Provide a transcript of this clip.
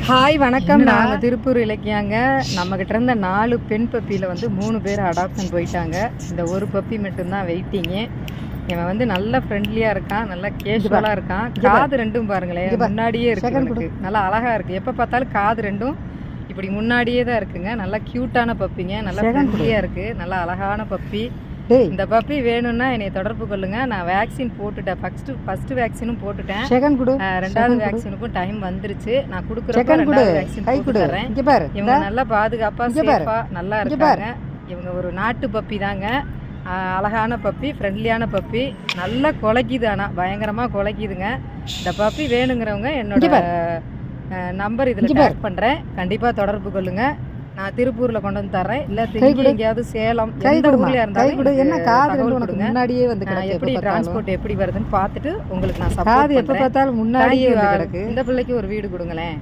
Hi வணக்கம். நாங்கள் திருப்பூர் இலக்கியாங்க. நம்மக்கிட்ட இருந்த 4 பெண் பப்பியில் வந்து 3 பேர் அடாப்ஷன் போயிட்டாங்க. இந்த ஒரு பப்பி மட்டும்தான் வெயிட்டிங்கு. இவன் வந்து நல்ல ஃப்ரெண்ட்லியாக இருக்கான், நல்லா கேஷுவலாக இருக்கான். காது ரெண்டும் பாருங்களேன் முன்னாடியே இருக்கு, நல்லா அழகாக இருக்குது. எப்போ பார்த்தாலும் காது ரெண்டும் இப்படி முன்னாடியே தான் இருக்குங்க. நல்லா க்யூட்டான பப்பிங்க, நல்லா ஃப்ரெண்ட்லியாக இருக்குது, நல்லா அழகான பப்பி. இந்த பப்பி வேணும்னா என்னை தொடர்பு கொள்ளுங்க. நான் வேக்சின் போட்டுட்டேன், ஃபர்ஸ்ட் வேக்சினும் போட்டுட்டேன், ரெண்டாவது வேக்சினுக்கும் டைம் வந்துருச்சு. நான் கொடுக்குறப்ப ரெண்டாவது வேக்சின் போட்டுறேன். இவங்க நல்லா பாதுகாப்பா சேஃபா நல்லா இருக்காங்க. இவங்க ஒரு நாட்டு பப்பி தாங்க, அழகான பப்பி, ஃப்ரெண்ட்லியான பப்பி, நல்லா குலைக்குது, ஆனால் பயங்கரமாக குலைக்குதுங்க. இந்த பப்பி வேணுங்கிறவங்க என்னோட நம்பர் இதில் டேக் பண்ணுறேன், கண்டிப்பாக தொடர்பு கொள்ளுங்க. நான் திருப்பூர்ல கொண்டு வந்து தரேன், இல்ல திருப்பி எங்கேயாவது சேலம் எந்த ஊர்ல இருந்தாலும் முன்னாடியே வந்து எப்படி டிரான்ஸ்போர்ட் எப்படி வருதுன்னு பார்த்துட்டு உங்களுக்கு நான் சப்போர்ட் பண்றேன். எப்ப பார்த்தாலும் முன்னாடியே இந்த பிள்ளைக்கு ஒரு வீடு கொடுங்களேன்.